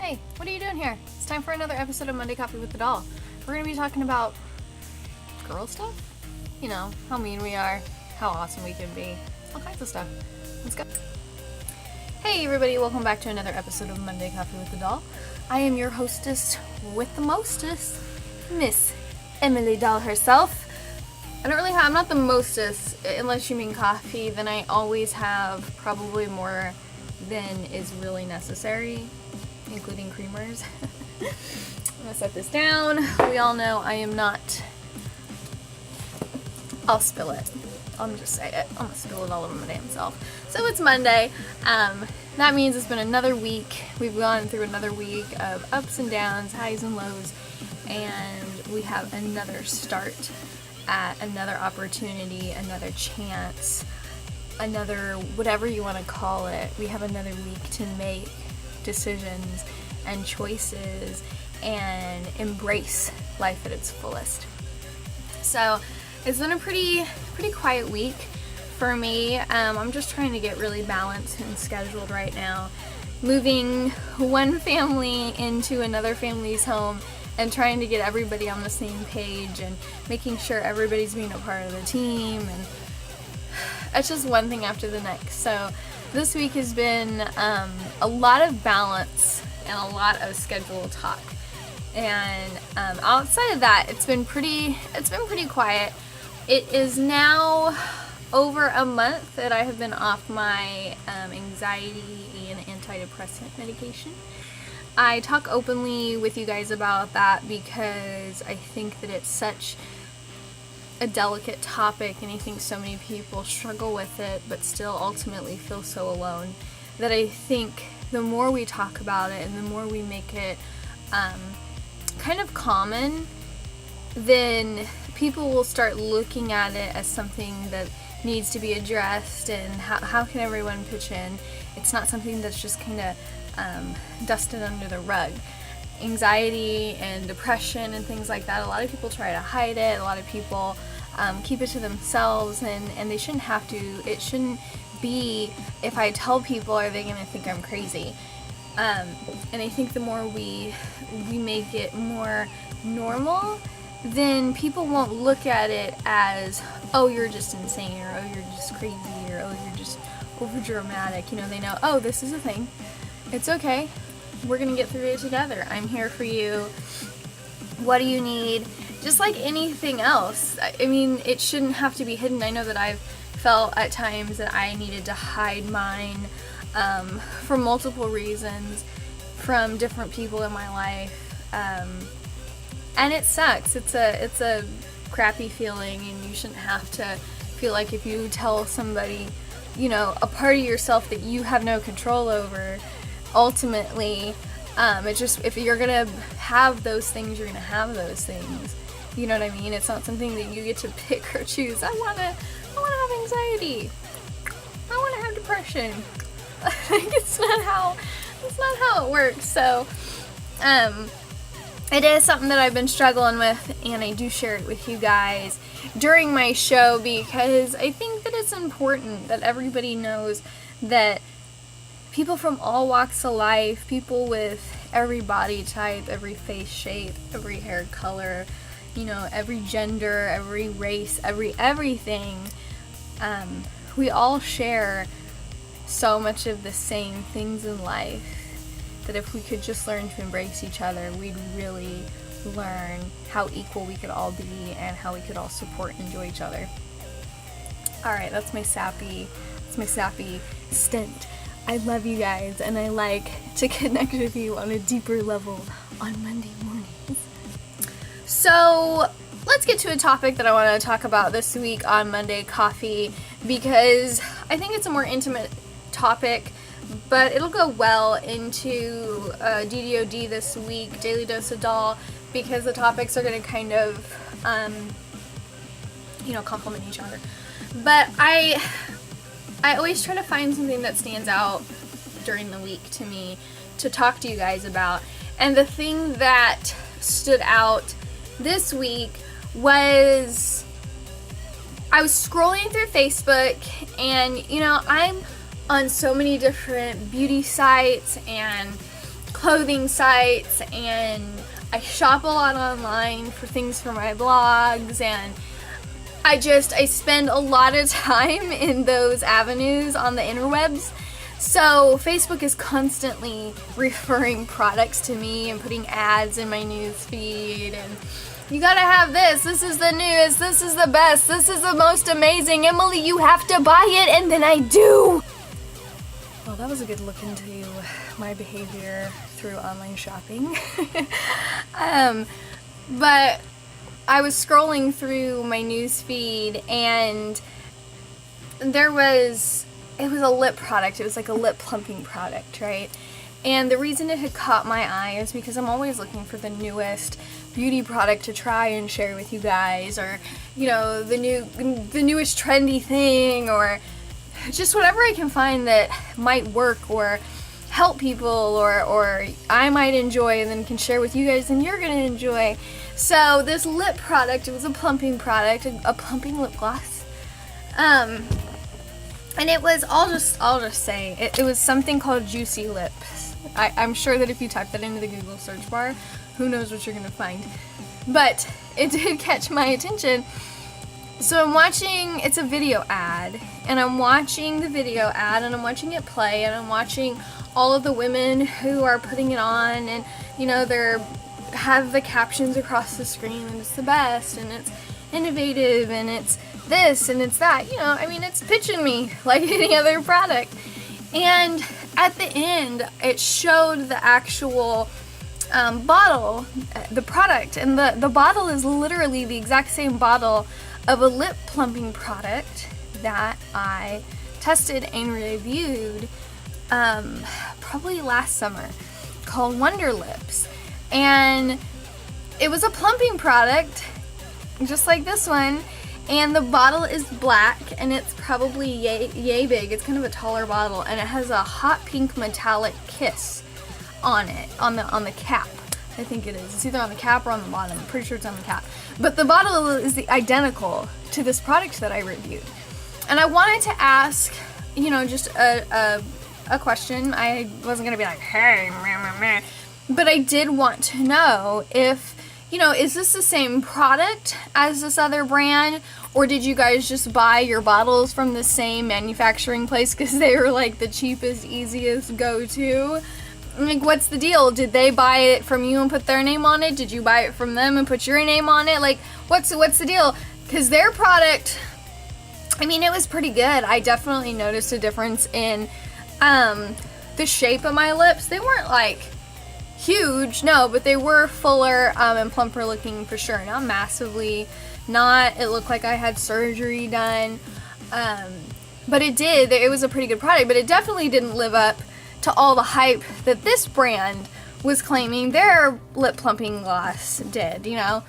Hey, what are you doing here? It's time for another episode of Monday Coffee with the Doll. We're going to be talking about girl stuff. You know, how mean we are, how awesome we can be, all kinds of stuff. Let's go. Hey everybody, welcome back to another episode of Monday Coffee with the Doll. I am your hostess with the mostest, Miss Emily Doll herself. I'm not the mostest, unless you mean coffee, then I always have probably more than is really necessary, including creamers. I'm gonna set this down. We all know I am not, I'll spill it. I'll just say it. I'm gonna spill it all over my damn self. So it's Monday. That means it's been another week. We've gone through another week of ups and downs, highs and lows, and we have another start at another opportunity, another chance, another whatever you want to call it. We have another week to make decisions and choices and embrace life at its fullest. So it's been a pretty quiet week for me. I'm just trying to get really balanced and scheduled right now. Moving one family into another family's home and trying to get everybody on the same page and making sure everybody's being a part of the team, and it's just one thing after the next. So this week has been a lot of balance and a lot of schedule talk. And outside of that, it's been pretty quiet. It is now over a month that I have been off my anxiety and antidepressant medication. I talk openly with you guys about that because I think that it's such a delicate topic, and I think so many people struggle with it but still ultimately feel so alone, that I think the more we talk about it and the more we make it kind of common, then people will start looking at it as something that needs to be addressed, and how can everyone pitch in. It's not something that's just kind of dusted under the rug. Anxiety and depression and things like that, a lot of people try to hide it. A lot of people keep it to themselves, and they shouldn't have to. It shouldn't be, if I tell people, are they going to think I'm crazy? And I think the more we make it more normal, then people won't look at it as, oh, you're just insane, or oh, you're just crazy, or oh, you're just over dramatic. You know, they know, oh, this is a thing. It's okay. We're gonna get through it together. I'm here for you. What do you need? Just like anything else. I mean, it shouldn't have to be hidden. I know that I've felt at times that I needed to hide mine for multiple reasons from different people in my life. And it sucks. It's a crappy feeling, and you shouldn't have to feel like if you tell somebody, you know, a part of yourself that you have no control over, ultimately, it's just, if you're gonna have those things, you're gonna have those things. You know what I mean? It's not something that you get to pick or choose. I wanna have anxiety. I wanna have depression. It's not how it works. So, it is something that I've been struggling with, and I do share it with you guys during my show because I think that it's important that everybody knows that people from all walks of life, people with every body type, every face shape, every hair color, you know, every gender, every race, everything, we all share so much of the same things in life, that if we could just learn to embrace each other, we'd really learn how equal we could all be and how we could all support and enjoy each other. Alright, that's my sappy stint. I love you guys, and I like to connect with you on a deeper level on Monday mornings. So let's get to a topic that I want to talk about this week on Monday Coffee, because I think it's a more intimate topic, but it'll go well into DDOD this week, Daily Dose of Doll, because the topics are going to kind of, complement each other. But I always try to find something that stands out during the week to me to talk to you guys about. And the thing that stood out this week was, I was scrolling through Facebook, and I'm on so many different beauty sites and clothing sites, and I shop a lot online for things for my blogs, and I spend a lot of time in those avenues on the interwebs. So Facebook is constantly referring products to me and putting ads in my news feed, and you gotta have this is the newest, this is the best, this is the most amazing, Emily, you have to buy it, and then I do. Well, that was a good look into my behavior through online shopping. But I was scrolling through my news feed, and it was a lip product. It was like a lip plumping product, right? And the reason it had caught my eye is because I'm always looking for the newest beauty product to try and share with you guys, or, you know, the newest trendy thing, or just whatever I can find that might work or help people, or I might enjoy and then can share with you guys and you're gonna enjoy. So this lip product, it was a plumping product, a plumping lip gloss. And it was, I'll just say, it was something called Juicy Lips. I'm sure that if you type that into the Google search bar, who knows what you're gonna find. But it did catch my attention. So I'm watching, it's a video ad, and I'm watching the video ad, and I'm watching it play, and I'm watching all of the women who are putting it on, and, you know, have the captions across the screen, and it's the best, and it's innovative, and it's this, and it's that, you know, I mean, it's pitching me like any other product. And at the end, it showed the actual bottle, the product, and the bottle is literally the exact same bottle of a lip plumping product that I tested and reviewed probably last summer, called Wonder Lips. And it was a plumping product just like this one, and the bottle is black, and it's probably yay big. It's kind of a taller bottle, and it has a hot pink metallic kiss on it, on the cap. I think it is. It's either on the cap or on the bottom. I'm pretty sure it's on the cap. But the bottle is identical to this product that I reviewed. And I wanted to ask, you know, just a question. I wasn't going to be like, hey, meh, meh, meh. But I did want to know if, you know, is this the same product as this other brand? Or did you guys just buy your bottles from the same manufacturing place because they were like the cheapest, easiest go-to? Like, what's the deal? Did they buy it from you and put their name on it? Did you buy it from them and put your name on it? Like, what's the deal? Because their product, I mean, it was pretty good. I definitely noticed a difference in the shape of my lips. They weren't like huge, no, but they were fuller and plumper looking for sure. Not massively, it looked like I had surgery done. But it was a pretty good product, but it definitely didn't live up to all the hype that this brand was claiming their lip plumping gloss did, you know.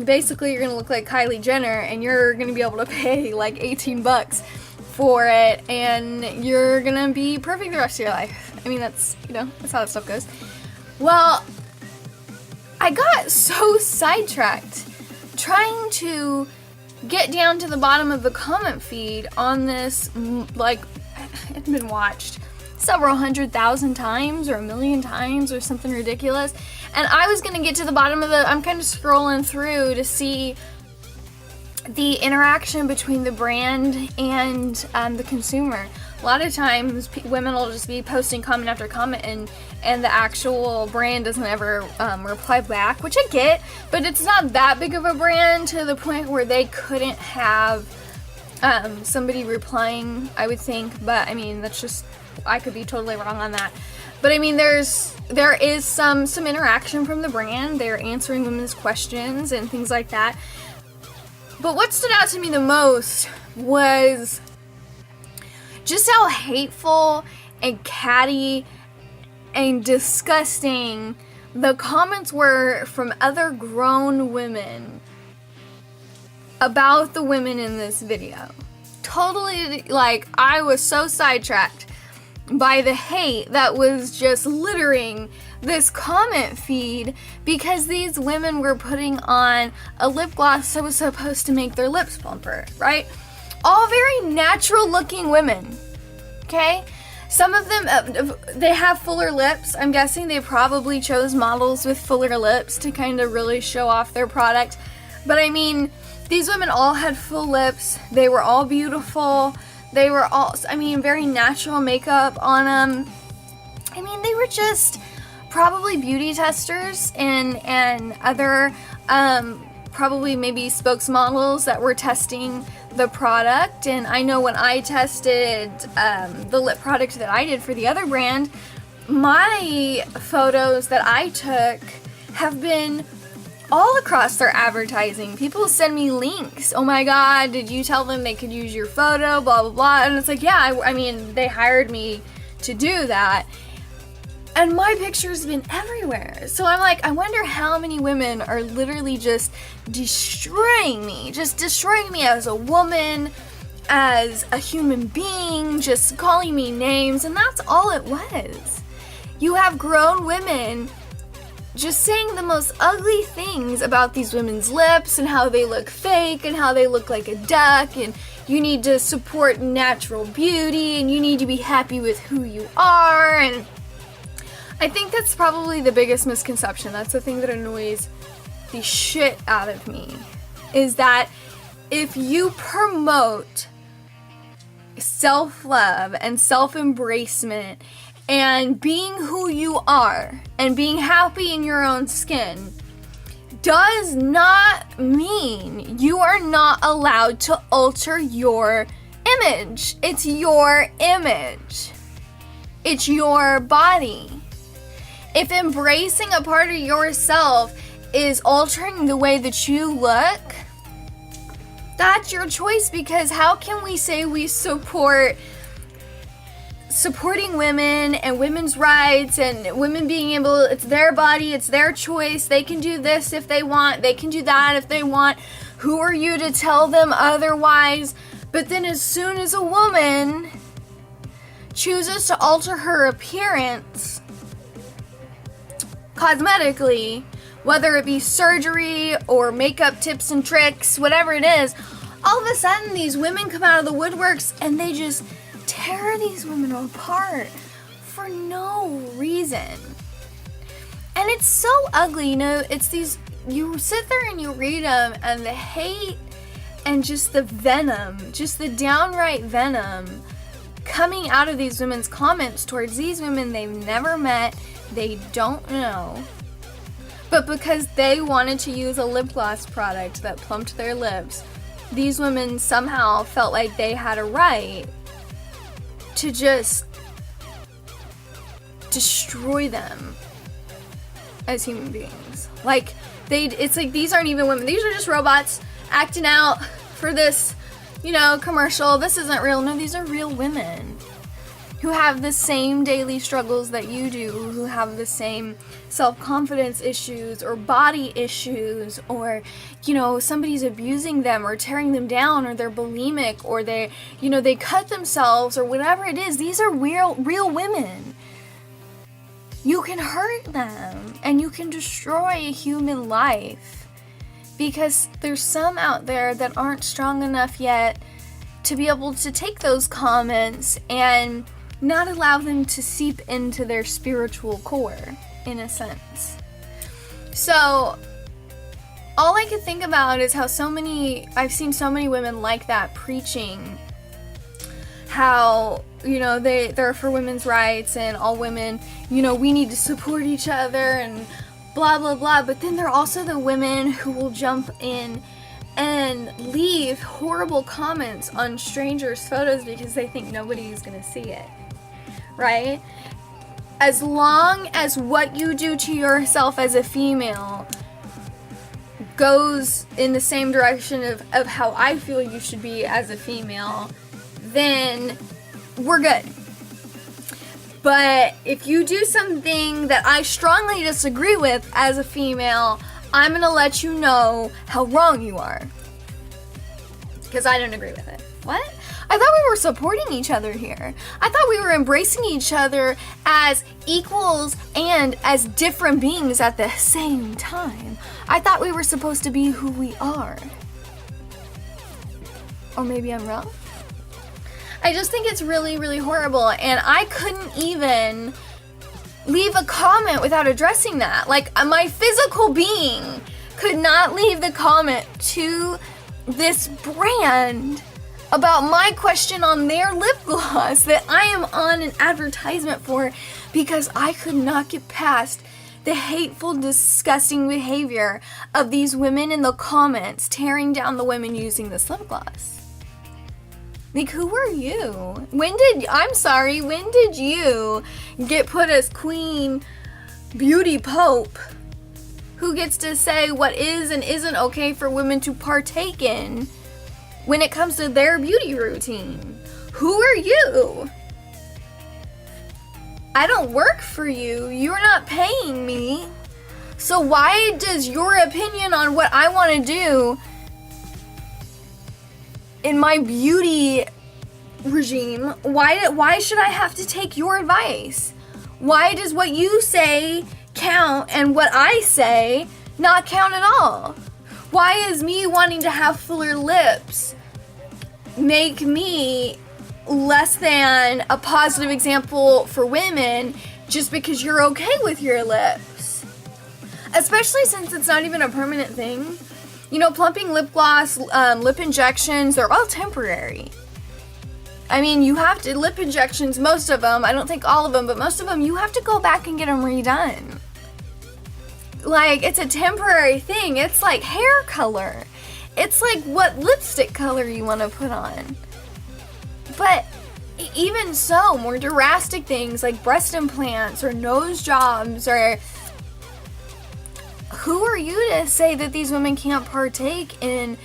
Basically, you're gonna look like Kylie Jenner, and you're gonna be able to pay like $18 for it, and you're gonna be perfect the rest of your life. I mean, that's, you know, that's how that stuff goes. Well, I got so sidetracked trying to get down to the bottom of the comment feed on this, like, it had been watched several 100,000 times or 1,000,000 times or something ridiculous. And I was going to get to the bottom of I'm kind of scrolling through to see the interaction between the brand and the consumer. A lot of times women will just be posting comment after comment, and the actual brand doesn't ever reply back, which I get, but it's not that big of a brand to the point where they couldn't have somebody replying, I would think. But I mean, that's just, I could be totally wrong on that. But I mean, there is some interaction from the brand. They're answering women's questions and things like that. But what stood out to me the most was just how hateful and catty and disgusting the comments were from other grown women about the women in this video. Totally, like, I was so sidetracked by the hate that was just littering this comment feed because these women were putting on a lip gloss that was supposed to make their lips plumper, right? All very natural looking women, okay? Some of them, they have fuller lips. I'm guessing they probably chose models with fuller lips to kind of really show off their product. But I mean, these women all had full lips. They were all beautiful. They were all, I mean, very natural makeup on them. I mean, they were just probably beauty testers and other, probably maybe spokesmodels that were testing the product. And I know when I tested the lip product that I did for the other brand, my photos that I took have been all across their advertising. People send me links. Oh my god, did you tell them they could use your photo, blah blah blah. And it's like, yeah, I mean, they hired me to do that. And my picture's been everywhere. So I'm like, I wonder how many women are literally just destroying me as a woman, as a human being, just calling me names. And that's all it was. You have grown women just saying the most ugly things about these women's lips and how they look fake and how they look like a duck, and you need to support natural beauty and you need to be happy with who you are. And I think that's probably the biggest misconception. That's the thing that annoys the shit out of me, is that if you promote self-love and self-embracement and being who you are and being happy in your own skin, does not mean you are not allowed to alter your image. It's your image. It's your body. If embracing a part of yourself is altering the way that you look, that's your choice, because how can we say we supporting women and women's rights and women being able, it's their body, it's their choice, they can do this if they want, they can do that if they want, who are you to tell them otherwise? But then as soon as a woman chooses to alter her appearance cosmetically, whether it be surgery or makeup tips and tricks, whatever it is, all of a sudden these women come out of the woodworks and they just tear these women apart for no reason. And it's so ugly, you know, it's these, you sit there and you read them and the hate and just the venom, just the downright venom coming out of these women's comments towards these women they've never met, they don't know, but because they wanted to use a lip gloss product that plumped their lips, these women somehow felt like they had a right to just destroy them as human beings. Like, it's like these aren't even women, these are just robots acting out for this, you know, commercial. This isn't real. No, these are real women who have the same daily struggles that you do, who have the same self-confidence issues or body issues, or, you know, somebody's abusing them or tearing them down, or they're bulimic, or they, you know, they cut themselves, or whatever it is. These are real women. You can hurt them and you can destroy a human life because there's some out there that aren't strong enough yet to be able to take those comments and not allow them to seep into their spiritual core, in a sense. So all I could think about is how I've seen so many women like that preaching how, you know, they're for women's rights and all women, you know, we need to support each other and blah blah blah. But then there are also the women who will jump in and leave horrible comments on strangers' photos because they think nobody's gonna see it, right? As long as what you do to yourself as a female goes in the same direction of how I feel you should be as a female, then we're good. But if you do something that I strongly disagree with as a female, I'm gonna let you know how wrong you are, because I don't agree with it. What? I thought we were supporting each other here. I thought we were embracing each other as equals and as different beings at the same time. I thought we were supposed to be who we are. Or maybe I'm wrong? I just think it's really, really horrible, and I couldn't even leave a comment without addressing that. Like, my physical being could not leave the comment to this brand about my question on their lip gloss that I am on an advertisement for, because I could not get past the hateful, disgusting behavior of these women in the comments tearing down the women using this lip gloss. Like, who are you? When did you get put as Queen Beauty Pope, who gets to say what is and isn't okay for women to partake in when it comes to their beauty routine? Who are you? I don't work for you. You're not paying me. So why does your opinion on what I want to do in my beauty regime, why should I have to take your advice? Why does what you say count and what I say not count at all? Why is me wanting to have fuller lips make me less than a positive example for women just because you're okay with your lips? Especially since it's not even a permanent thing. You know, plumping lip gloss, lip injections, they're all temporary. I mean, you have to, lip injections, most of them, I don't think all of them, but most of them, you have to go back and get them redone. Like, it's a temporary thing. It's like hair color. It's like what lipstick color you want to put on. But even so, more drastic things like breast implants or nose jobs, or who are you to say that these women can't partake in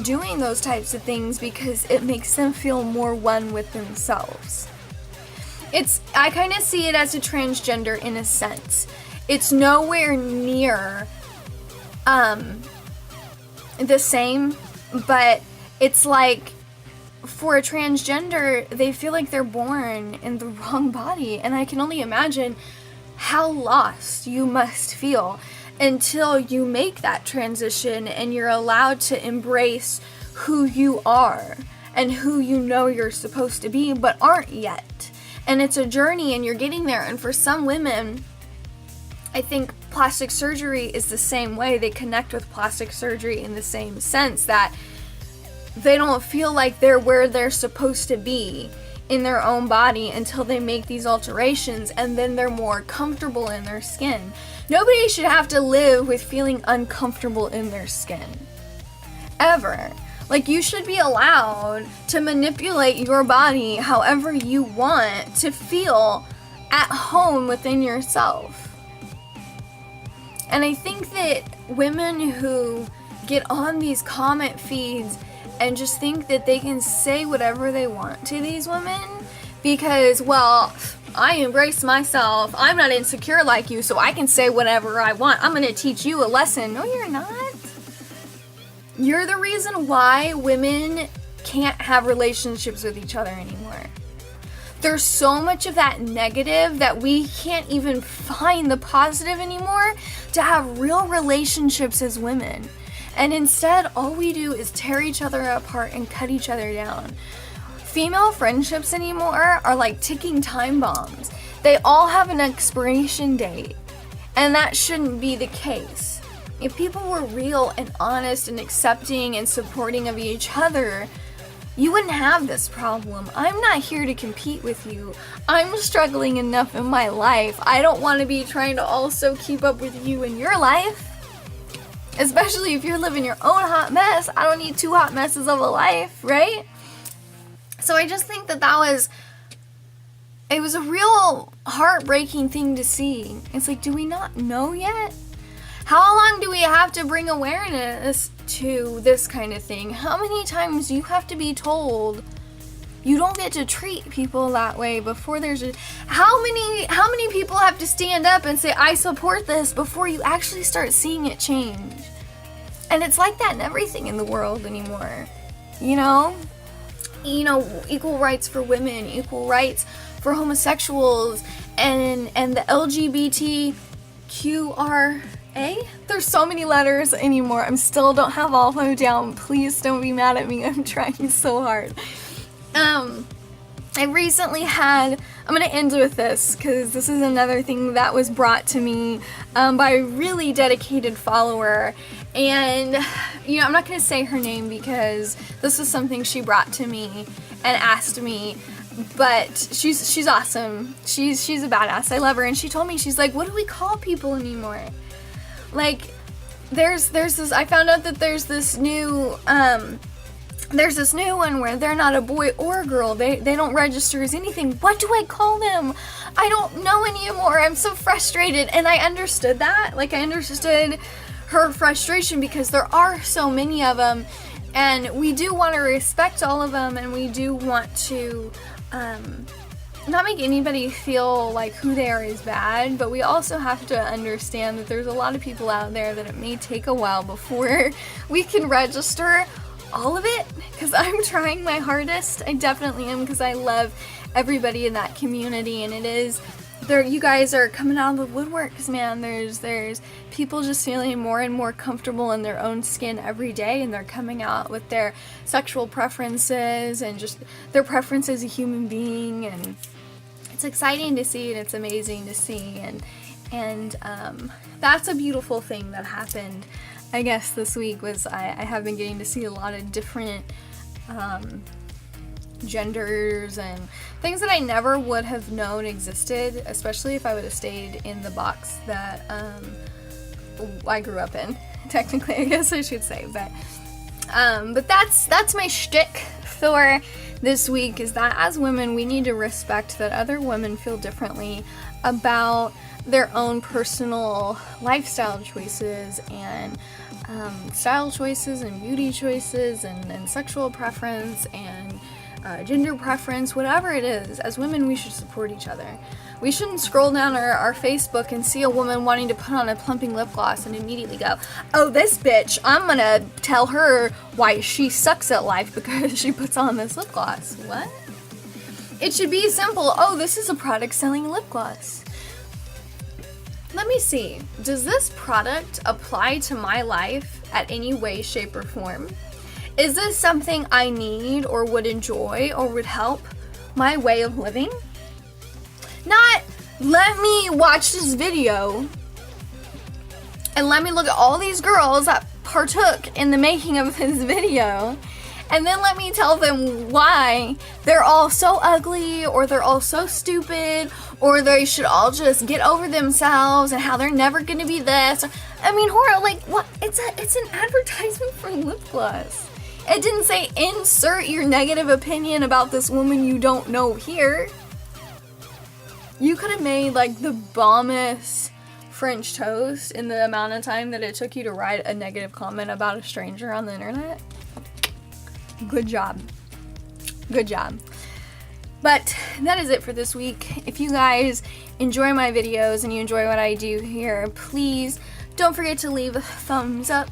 doing those types of things because it makes them feel more one with themselves? I kind of see it as a transgender in a sense. It's nowhere near the same, but it's like, for a transgender, they feel like they're born in the wrong body, and I can only imagine how lost you must feel until you make that transition and you're allowed to embrace who you are and who you know you're supposed to be but aren't yet. And it's a journey, and you're getting there. And for some women, I think plastic surgery is the same way. They connect with plastic surgery in the same sense that they don't feel like they're where they're supposed to be in their own body until they make these alterations, and then they're more comfortable in their skin. Nobody should have to live with feeling uncomfortable in their skin. Ever. Like, you should be allowed to manipulate your body however you want to feel at home within yourself. And I think that women who get on these comment feeds and just think that they can say whatever they want to these women because, well, I embrace myself, I'm not insecure like you, so I can say whatever I want. I'm going to teach you a lesson. No, you're not. You're the reason why women can't have relationships with each other anymore. There's so much of that negative that we can't even find the positive anymore to have real relationships as women. And instead, all we do is tear each other apart and cut each other down. Female friendships anymore are like ticking time bombs. They all have an expiration date, and that shouldn't be the case. If people were real and honest and accepting and supporting of each other, you wouldn't have this problem. I'm not here to compete with you. I'm struggling enough in my life. I don't want to be trying to also keep up with you in your life. Especially if you're living your own hot mess. I don't need two hot messes of a life, right? So I just think that it was a real heartbreaking thing to see. It's like, do we not know yet? How long do we have to bring awareness to this kind of thing? How many times do you have to be told you don't get to treat people that way before how many people have to stand up and say, I support this, before you actually start seeing it change? And it's like that in everything in the world anymore. You know, equal rights for women, equal rights for homosexuals, and the LGBTQRA. There's so many letters anymore. I still don't have all of them down. Please don't be mad at me. I'm trying so hard. I recently had, I'm going to end with this because this is another thing that was brought to me by a really dedicated follower. And, you know, I'm not going to say her name because this is something she brought to me and asked me. But she's awesome. She's a badass. I love her. And she told me, she's like, what do we call people anymore? Like, there's this, I found out that there's this new one where they're not a boy or a girl. They don't register as anything. What do I call them? I don't know anymore. I'm so frustrated. And I understood that. Like, I understood her frustration because there are so many of them. And we do want to respect all of them. And we do want to not make anybody feel like who they are is bad. But we also have to understand that there's a lot of people out there that it may take a while before we can register all of it, because I'm trying my hardest. I definitely am, because I love everybody in that community, and it is there. You guys are coming out of the woodwork, because man, there's people just feeling more and more comfortable in their own skin every day, and they're coming out with their sexual preferences and just their preference as a human being, and it's exciting to see, and it's amazing to see, and that's a beautiful thing that happened. I guess this week was I have been getting to see a lot of different genders and things that I never would have known existed, especially if I would have stayed in the box that I grew up in. Technically, I guess I should say, but that's my shtick for this week, is that as women we need to respect that other women feel differently about their own personal lifestyle choices and style choices and beauty choices and sexual preference and gender preference, whatever it is. As women, we should support each other. We shouldn't scroll down our Facebook and see a woman wanting to put on a plumping lip gloss and immediately go, oh, this bitch, I'm gonna tell her why she sucks at life because she puts on this lip gloss. What? It should be simple. Oh, this is a product selling lip gloss. Let me see. Does this product apply to my life at any way, shape, or form? Is this something I need or would enjoy or would help my way of living? Not, let me watch this video and let me look at all these girls that partook in the making of this video, and then let me tell them why they're all so ugly, or they're all so stupid, or they should all just get over themselves and how they're never gonna be this. I mean, horror, like, what? It's an advertisement for lip gloss. It didn't say insert your negative opinion about this woman you don't know here. You could have made like the bombest French toast in the amount of time that it took you to write a negative comment about a stranger on the internet. Good job. Good job. But that is it for this week. If you guys enjoy my videos and you enjoy what I do here, please don't forget to leave a thumbs up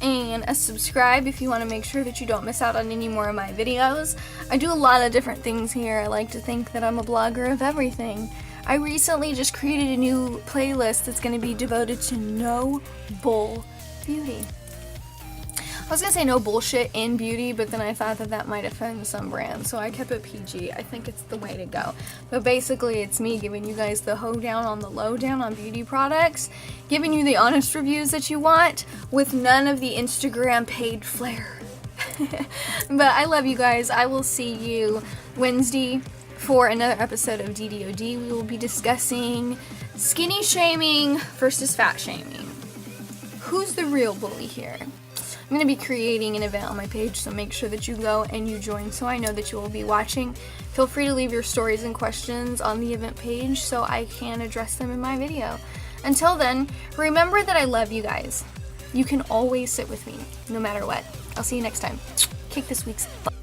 and a subscribe if you want to make sure that you don't miss out on any more of my videos. I do a lot of different things here. I like to think that I'm a blogger of everything. I recently just created a new playlist that's going to be devoted to no bull beauty. I was going to say no bullshit in beauty, but then I thought that that might offend some brands, so I kept it PG. I think it's the way to go. But basically, it's me giving you guys the hoedown on the lowdown on beauty products, giving you the honest reviews that you want, with none of the Instagram paid flair. But I love you guys. I will see you Wednesday for another episode of DDOD. We will be discussing skinny shaming versus fat shaming. Who's the real bully here? I'm going to be creating an event on my page, so make sure that you go and you join so I know that you will be watching. Feel free to leave your stories and questions on the event page so I can address them in my video. Until then, remember that I love you guys. You can always sit with me, no matter what. I'll see you next time. Kick this week's butt.